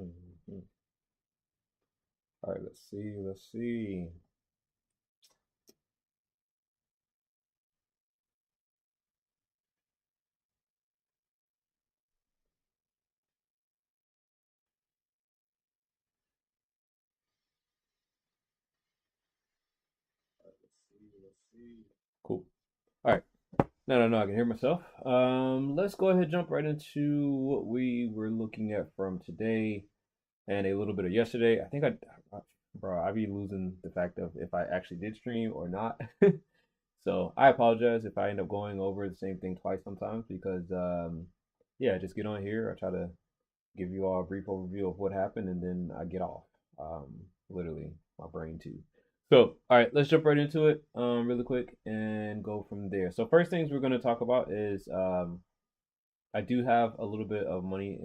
Mhm. All right, let's see. Let's see. Let's see. Cool. All right. No, I can hear myself. Let's go ahead and jump right into what we were looking at from today and a little bit of yesterday. Bro, I be losing the fact of if I actually did stream or not. So I apologize if I end up going over the same thing twice sometimes because, yeah, just get on here. I try to give you all a brief overview of what happened, and then I get off. Literally, my brain too. So, all right, let's jump right into it, really quick, and go from there. So, first things we're going to talk about is I do have a little bit of money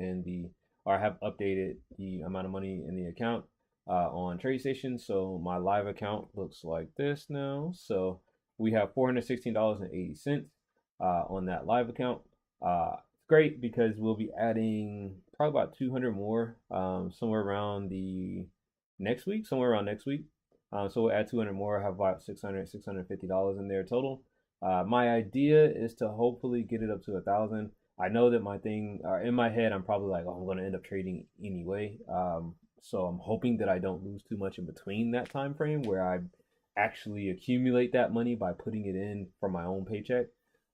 or I have updated the amount of money in the account on TradeStation. So my live account looks like this now. So we have $416.80 on that live account. Great because we'll be adding probably about 200 more somewhere around next week. So we'll add 200 more, have about $650 in there total. My idea is to hopefully get it up to 1,000. I know that in my head, I'm probably like, oh, I'm going to end up trading anyway. So I'm hoping that I don't lose too much in between that time frame where I actually accumulate that money by putting it in from my own paycheck.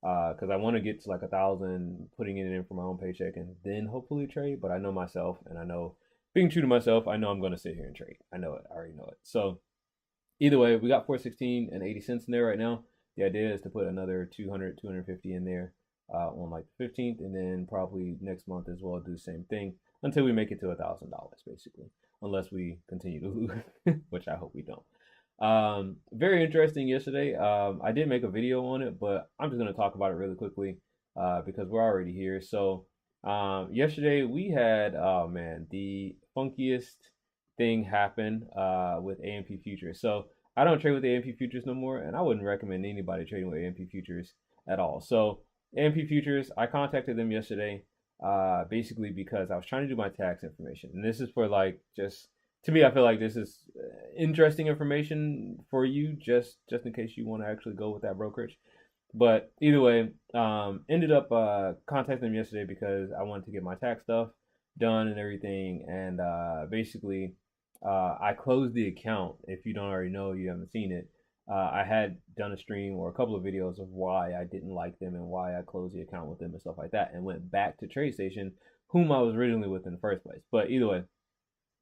Because I want to get to like 1,000, putting it in from my own paycheck, and then hopefully trade. But I know myself, and I know being true to myself, I know I'm going to sit here and trade. I know it. I already know it. So either way, we got 416.80 in there right now. The idea is to put another 200, 250 in there on like the 15th, and then probably next month as well do the same thing until we make it to $1,000 basically, unless we continue to lose, which I hope we don't. Very interesting yesterday. I did make a video on it, but I'm just gonna talk about it really quickly because we're already here. So yesterday we had, oh man, the funkiest thing happen with AMP futures. So I don't trade with AMP futures no more, and I wouldn't recommend anybody trading with AMP futures at all. So AMP futures, I contacted them yesterday, basically because I was trying to do my tax information, and this is for like just to me, I feel like this is interesting information for you, just in case you want to actually go with that brokerage. But either way, ended up contacting them yesterday because I wanted to get my tax stuff done and everything, and basically, I closed the account. If you don't already know, you haven't seen it. I had done a stream or a couple of videos of why I didn't like them and why I closed the account with them and stuff like that, and went back to TradeStation, whom I was originally with in the first place. But either way,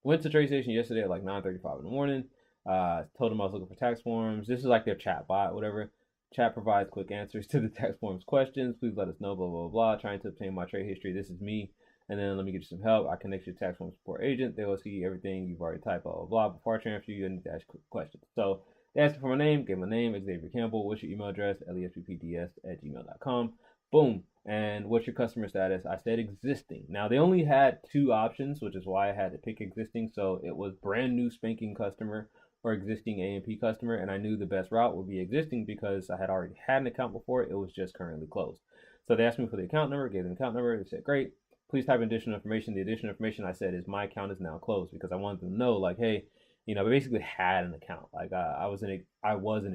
went to TradeStation yesterday at like 9:35 in the morning. Told them I was looking for tax forms. This is like their chat bot, whatever. Chat provides quick answers to the tax forms questions. Please let us know, blah, blah, blah. Trying to obtain my trade history. This is me. And then let me get you some help. I connect you to tax form support agent. They will see everything you've already typed, blah, blah, blah. Before I transfer you, I need to ask questions. So they asked for my name, gave my name, Xavier Campbell. What's your email address? lesbpds@gmail.com. Boom. And what's your customer status? I said existing. Now they only had two options, which is why I had to pick existing. So it was brand new spanking customer or existing AMP customer, and I knew the best route would be existing because I had already had an account before. It was just currently closed. So they asked me for the account number, gave them the account number. They said, great. Please type in additional information. The additional information I said is my account is now closed because I wanted them to know, like, hey, I basically had an account. Like I was an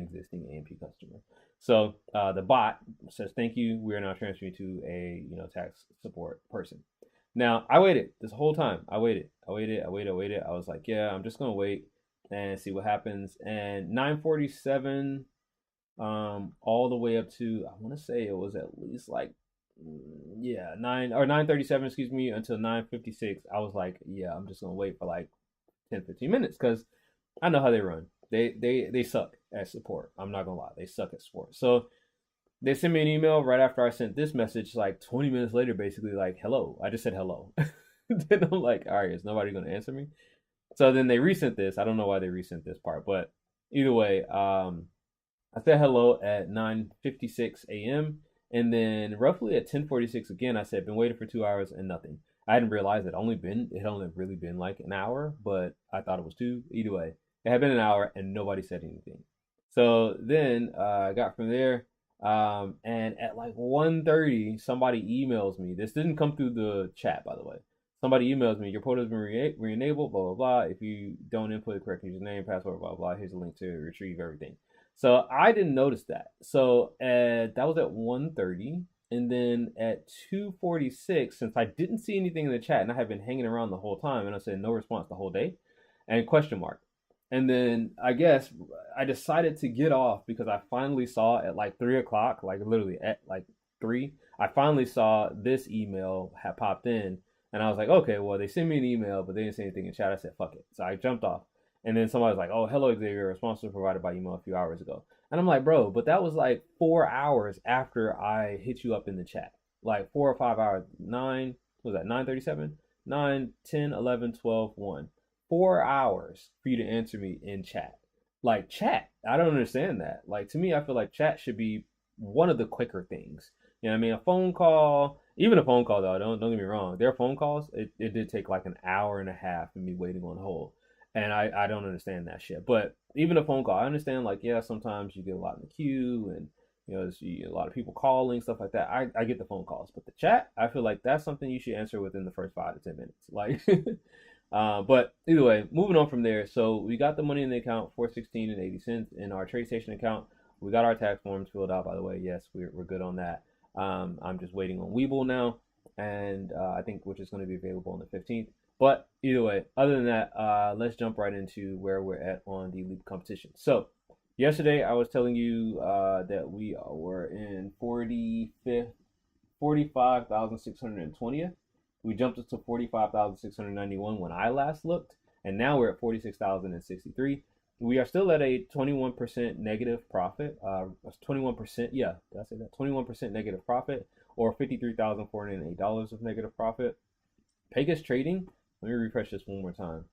existing AMP customer. So the bot says, thank you. We are now transferring to a tax support person. Now I waited this whole time. I waited. I was like, yeah, I'm just gonna wait and see what happens. And 9:47, all the way up to I want to say it was at least like yeah 9:37, excuse me, until 9:56. I was like, yeah, I'm just gonna wait for like 10-15 minutes because I know how they run. They suck at support. I'm not gonna lie, they suck at support. So they sent me an email right after I sent this message, like 20 minutes later, basically like, hello. I just said hello. Then I'm like, all right, is nobody gonna answer me? So then they resent this. I don't know why they resent this part, but either way, I said hello at 9:56 a.m. And then roughly at 10:46 again, I said been waiting for 2 hours and nothing. I hadn't realized it had only really been like an hour, but I thought it was two. Either way, it had been an hour and nobody said anything. So then I got from there, and at like 1:30, somebody emails me. This didn't come through the chat, by the way. somebody emails me, your portal has been re-enabled, blah, blah, blah. If you don't input the correct username, password, blah, blah, here's a link to retrieve everything. So I didn't notice that. So that was at 1:30. And then at 2:46, since I didn't see anything in the chat and I had been hanging around the whole time, and I said no response the whole day, and question mark. And then I guess I decided to get off because I finally saw at like 3 o'clock, like literally at like 3, I finally saw this email had popped in. And I was like, okay, well, they sent me an email, but they didn't say anything in chat. I said, fuck it. So I jumped off. And then somebody was like, oh, hello, Xavier. Response was provided by email a few hours ago. And I'm like, bro, but that was like 4 hours after I hit you up in the chat. Like 4 or 5 hours. 9, what was that, 9:37? 9, 10, 11, 12, 1. 4 hours for you to answer me in chat. Like, chat. I don't understand that. Like, to me, I feel like chat should be one of the quicker things. You know what I mean? A phone call, even a phone call though, don't get me wrong. Their phone calls, it did take like an hour and a half of me waiting on hold. And I don't understand that shit. But even a phone call, I understand like, yeah, sometimes you get a lot in the queue and there's a lot of people calling, stuff like that. I get the phone calls. But the chat, I feel like that's something you should answer within the first 5 to 10 minutes. Like but either way, moving on from there. So we got the money in the account, 416.80 in our TradeStation account. We got our tax forms filled out, by the way. Yes, we're good on that. I'm just waiting on Webull now, and I think which is going to be available on the 15th. But either way, other than that, let's jump right into where we're at on the Leap competition. So yesterday I was telling you that we were in 45,620th. We jumped up to 45,691 when I last looked, and now we're at 46,063. We are still at a 21% negative profit. 21%, yeah, did I say that? 21% negative profit, or $53,408 of negative profit. Pegasus Trading, let me refresh this one more time.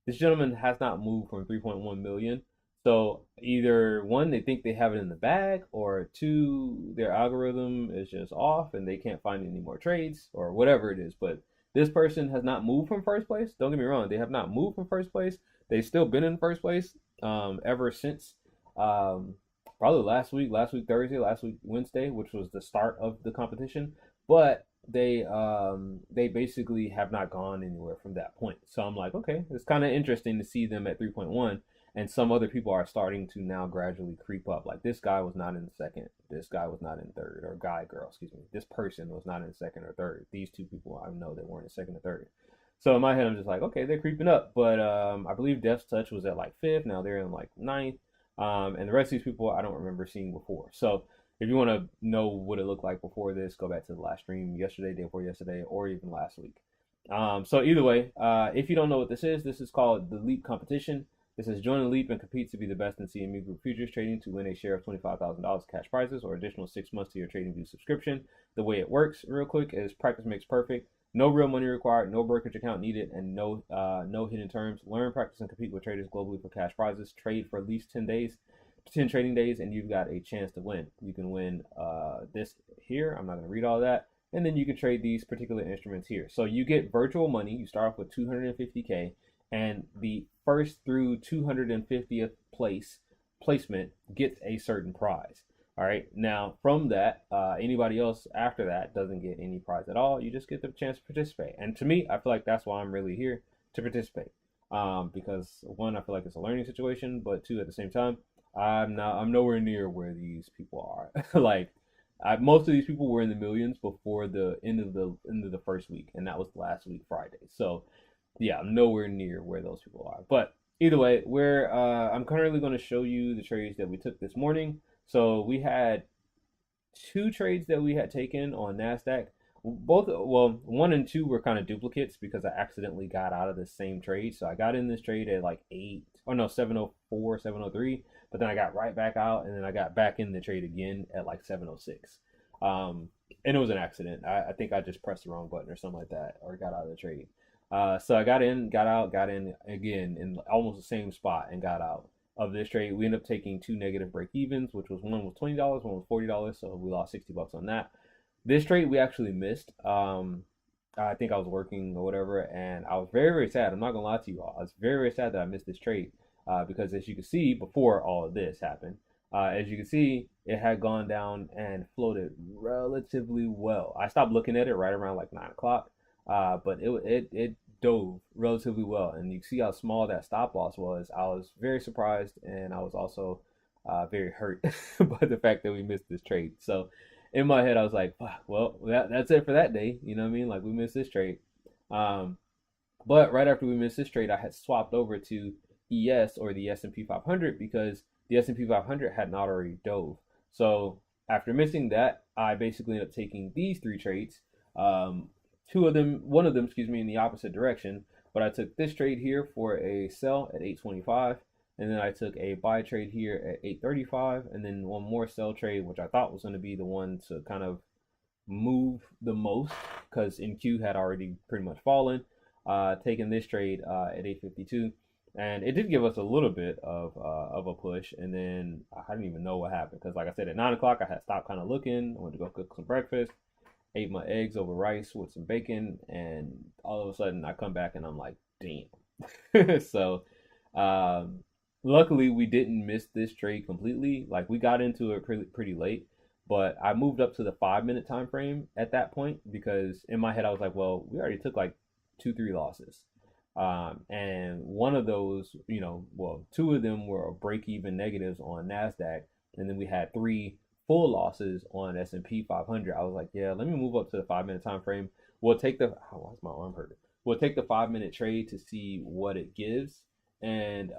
This gentleman has not moved from 3.1 million. So either one, they think they have it in the bag, or two, their algorithm is just off and they can't find any more trades or whatever it is. But this person has not moved from first place. Don't get me wrong, they have not moved from first place. They've still been in first place ever since probably last week Thursday, last week Wednesday, which was the start of the competition. But they basically have not gone anywhere from that point. So I'm like, okay, it's kind of interesting to see them at 3.1, and some other people are starting to now gradually creep up. Like this guy was not in second, this guy was not in third, or girl, excuse me. This person was not in second or third. These two people I know that weren't in second or third. So in my head, I'm just like, okay, they're creeping up. But I believe Death's Touch was at like 5th. Now they're in like 9th. And the rest of these people I don't remember seeing before. So if you want to know what it looked like before this, go back to the last stream yesterday, day before yesterday, or even last week. So either way, if you don't know what this is called the Leap competition. This is join the Leap and compete to be the best in CME Group futures trading to win a share of $25,000 cash prizes or additional 6 months to your TradingView subscription. The way it works, real quick, is practice makes perfect. No real money required, no brokerage account needed, and no hidden terms. Learn, practice, and compete with traders globally for cash prizes. Trade for at least 10 trading days, and you've got a chance to win. You can win this here. I'm not going to read all that. And then you can trade these particular instruments here. So you get virtual money. You start off with 250K, and the first through 250th placement gets a certain prize. All right. Now, from that, anybody else after that doesn't get any prize at all. You just get the chance to participate. And to me, I feel like that's why I'm really here, to participate. Because one, I feel like it's a learning situation, but two, at the same time, I'm nowhere near where these people are. Like, most of these people were in the millions before the end of the first week, and that was last week Friday. So, yeah, I'm nowhere near where those people are. But either way, I'm currently going to show you the trades that we took this morning. So we had 2 trades that we had taken on NASDAQ. Both, well, 1 and 2 were kind of duplicates because I accidentally got out of the same trade. So I got in this trade at like 704, 703, but then I got right back out, and then I got back in the trade again at like 706. And it was an accident. I think I just pressed the wrong button or something like that, or got out of the trade. So I got in, got out, got in again in almost the same spot and got out of this trade. We ended up taking 2 negative break evens, which was one was $20, one was $40, so we lost $60 on that. This trade we actually missed. I think I was working or whatever, and I was very, very sad. I'm not gonna lie to you all. I was very, very sad that I missed this trade because as you can see, before all of this happened, as you can see, it had gone down and floated relatively well. I stopped looking at it right around like 9 o'clock. but it dove relatively well, and you see how small that stop loss was. I was very surprised, and I was also very hurt by the fact that we missed this trade. So in my head, I was like, well, that's it for that day. You know what I mean? Like we missed this trade. Um, but right after we missed this trade, I had swapped over to ES, or the S&P 500, because the S&P 500 had not already dove. So after missing that, I basically ended up taking these three trades. One of them, excuse me, in the opposite direction. But I took this trade here for a sell at 825, and then I took a buy trade here at 835, and then one more sell trade, which I thought was going to be the one to kind of move the most, because NQ had already pretty much fallen. Taking this trade at 852, and it did give us a little bit of a push, and then I didn't even know what happened, because like I said, at 9 o'clock I had stopped kind of looking. I went to go cook some breakfast, ate my eggs over rice with some bacon, and all of a sudden I come back and I'm like, damn. So um, luckily we didn't miss this trade completely. Like we got into it pretty late, but I moved up to the 5 minute time frame at that point, because in my head I was like, well, we already took like 2-3 losses. And one of those, well, two of them were break even negatives on NASDAQ. And then we had three full losses on S&P 500. I was like, yeah, let me move up to the 5 minute time frame. We'll take the, why is my arm hurting? We'll take the 5 minute trade to see what it gives. And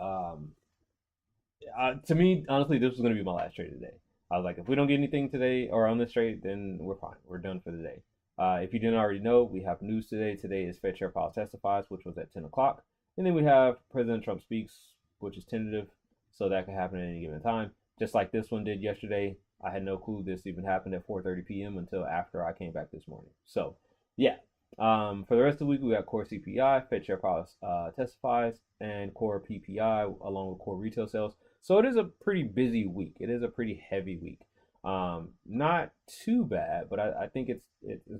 to me, honestly, this was going to be my last trade today. I was like, if we don't get anything today or on this trade, then we're fine. We're done for the day. If you didn't already know, we have news today. Today is Fed Chair Powell testifies, which was at 10 o'clock. And then we have President Trump speaks, which is tentative, so that could happen at any given time. Just like this one did yesterday. I had no clue this even happened at 4:30 p.m. until after I came back this morning. So, yeah. For the rest of the week, we got core CPI, Fed Chair Powell testifies, and core PPI, along with core retail sales. So it is a pretty busy week. It is a pretty heavy week. Not too bad, but I think it's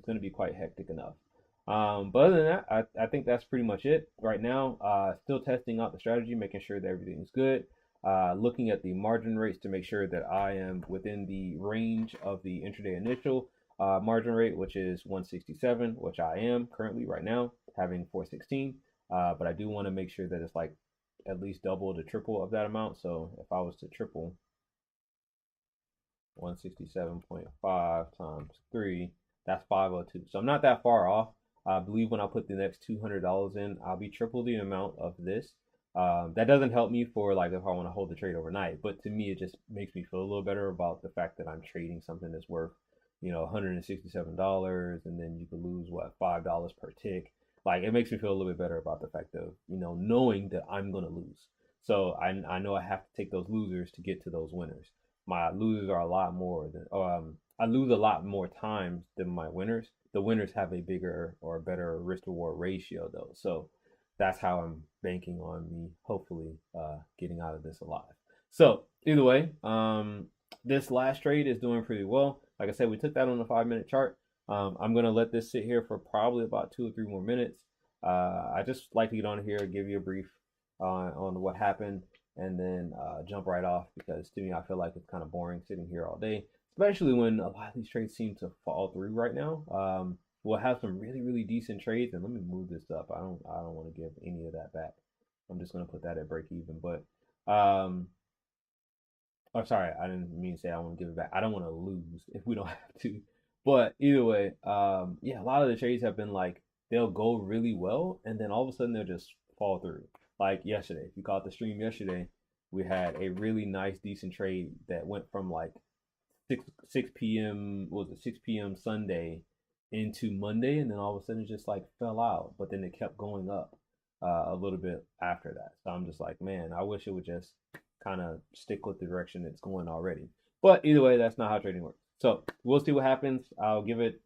going to be quite hectic enough. But other than that, I think that's pretty much it right now. Still testing out the strategy, making sure that everything's good. Looking at the margin rates to make sure that I am within the range of the intraday initial margin rate, which is 167, which I am currently right now, having 416. But I do want to make sure that it's like at least double to triple of that amount. So if I was to triple 167.5 times 3, that's 502. So I'm not that far off. I believe when I put the next $200 in, I'll be triple the amount of this. That doesn't help me for like if I want to hold the trade overnight, but to me, it just makes me feel a little better about the fact that I'm trading something that's worth, $167, and then you could lose what, $5 per tick. Like it makes me feel a little bit better about the fact of, knowing that I'm gonna lose. So I know I have to take those losers to get to those winners. My losers are a lot more than I lose a lot more times than my winners. The winners have a bigger or better risk reward ratio though. So that's how I'm banking on me hopefully getting out of this alive. So either way, this last trade is doing pretty well. Like I said, we took that on the 5 minute chart. I'm gonna let this sit here for probably about 2 or 3 more minutes. I just like to get on here, give you a brief on what happened, and then jump right off, because to me, I feel like it's kind of boring sitting here all day, especially when a lot of these trades seem to fall through right now. We'll have some really, really decent trades, and let me move this up. I don't want to give any of that back. I'm just gonna put that at break even, but oh, sorry, I didn't mean to say I want to give it back. I don't want to lose if we don't have to. But either way, yeah, a lot of the trades have been like they'll go really well, and then all of a sudden they'll just fall through. Like yesterday, if you caught the stream yesterday, we had a really nice, decent trade that went from like 6 p.m. what was it 6 p.m. Sunday into Monday, and then all of a sudden it just like fell out. But then it kept going up a little bit after that. So I'm just like, man, I wish it would just kind of stick with the direction it's going already. But either way, that's not how trading works. So we'll see what happens. I'll give it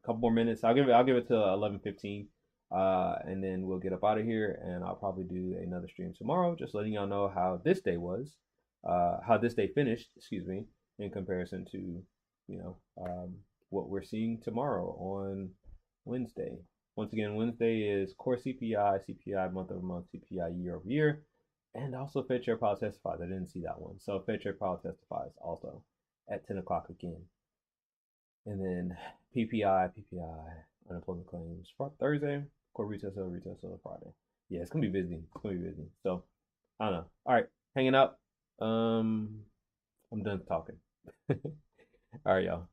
a couple more minutes. I'll give it to 11:15, and then we'll get up out of here. And I'll probably do another stream tomorrow, just letting y'all know how this day was, how this day finished. Excuse me, in comparison to what we're seeing tomorrow on Wednesday. Once again, Wednesday is core CPI, CPI month over month, CPI year over year, and also Fed Chair Powell testifies. I didn't see that one. So Fed Chair Powell testifies also at 10 o'clock again. And then PPI, Unemployment claims Thursday. Core retail sale Friday. Yeah, it's gonna be busy. It's gonna be busy. So I don't know. All right, hanging out. I'm done talking. All right, y'all.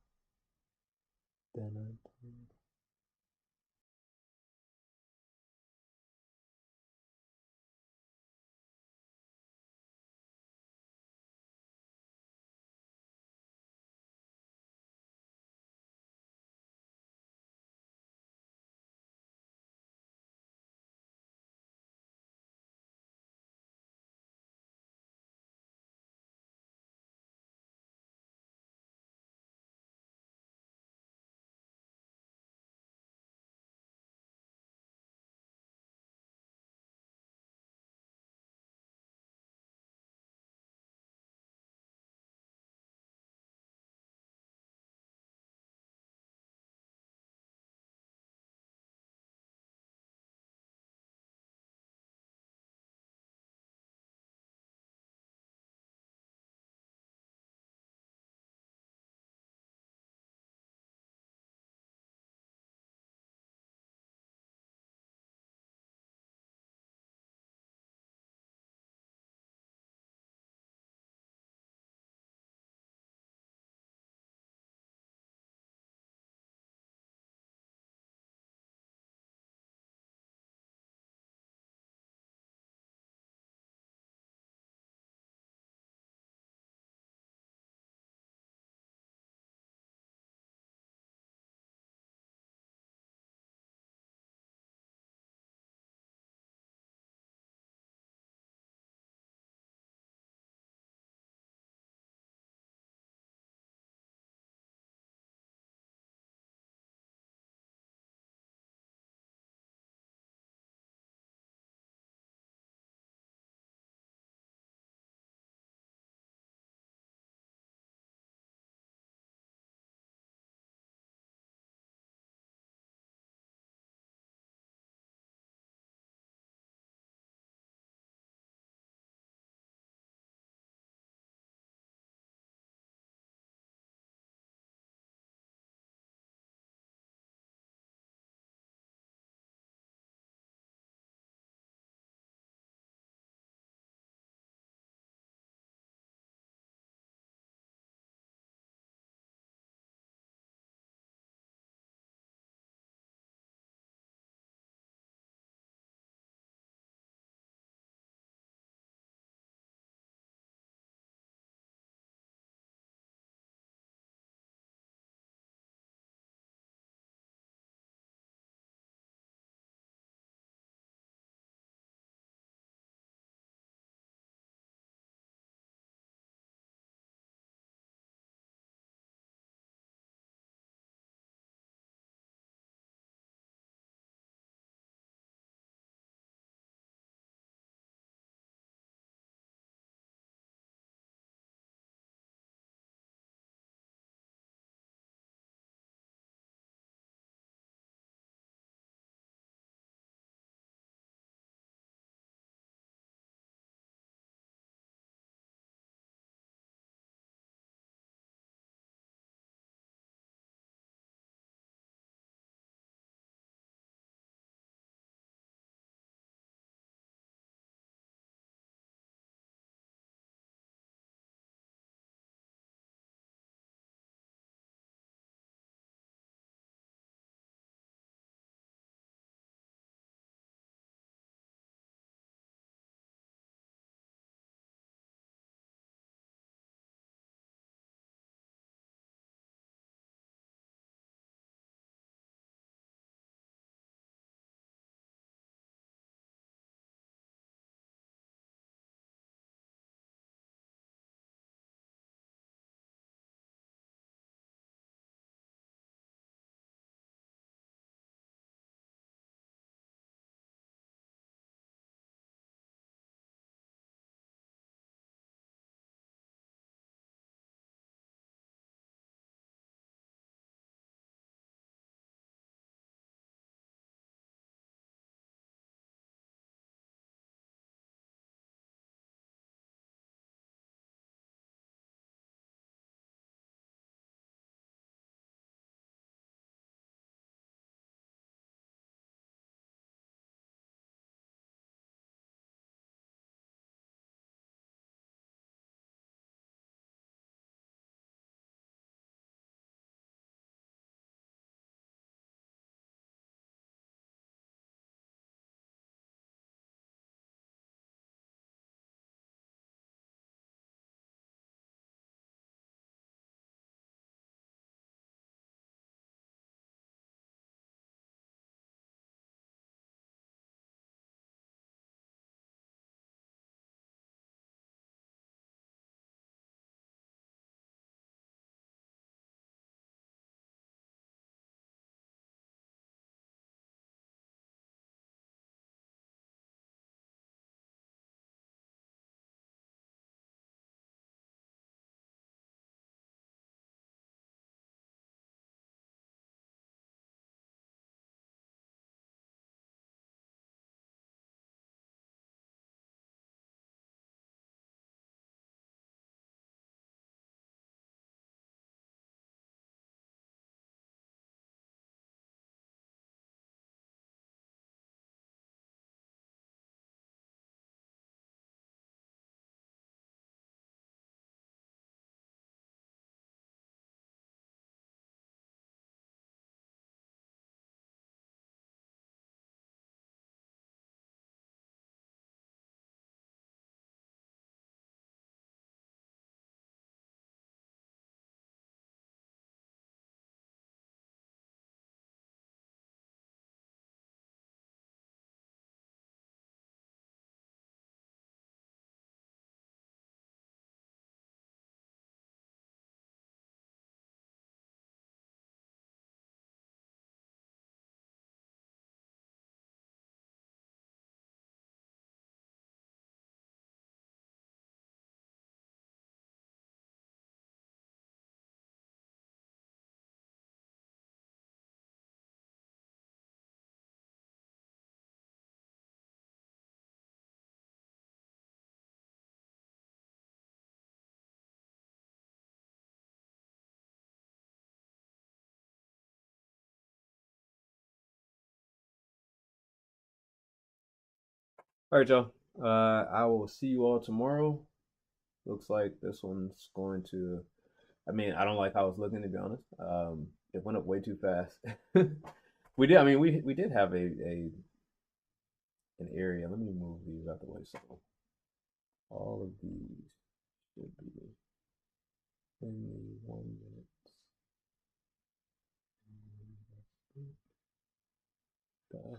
All right, y'all. I will see you all tomorrow. Looks like this one's going to. I mean, I don't like how it's looking, to be honest. It went up way too fast. We did. I mean, we did have a an area. Let me move these out the way. So all of these should be in the 1 minute.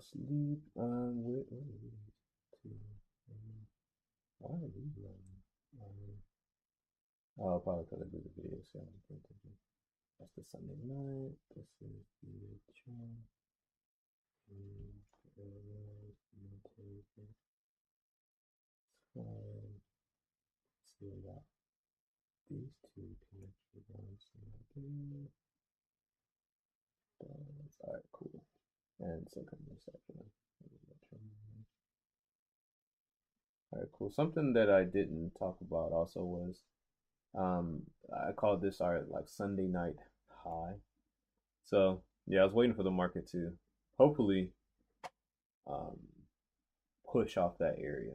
Sleep. What are these? Two. Why are these running? Oh, probably because I did the video, so I'm paying attention. That's the Sunday night. This is the channel. See about these two can actually run some all right, cool. And second section. All right, cool. Something that I didn't talk about also was I called this our like Sunday night high. So yeah, I was waiting for the market to hopefully um, push off that area.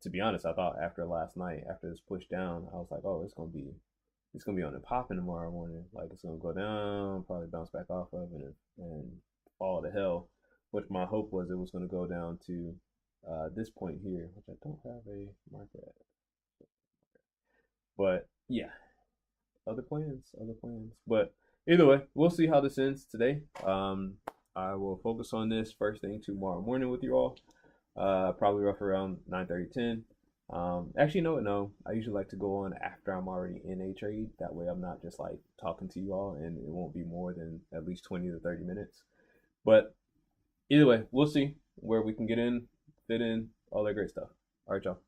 To be honest, I thought after last night, after this push down, I was like, oh, it's gonna be on and popping tomorrow morning. Like it's gonna go down, probably bounce back off of it and fall to hell. Which my hope was it was gonna go down to this point here, which I don't have a marker at. But yeah, other plans, other plans. But either way, we'll see how this ends today. I will focus on this first thing tomorrow morning with you all. Probably rough around 9:30, 10. Actually, no. I usually like to go on after I'm already in a trade. That way, I'm not just like talking to you all, and it won't be more than at least 20 to 30 minutes. But either way, we'll see where we can get in, fit in, all that great stuff. All right, y'all.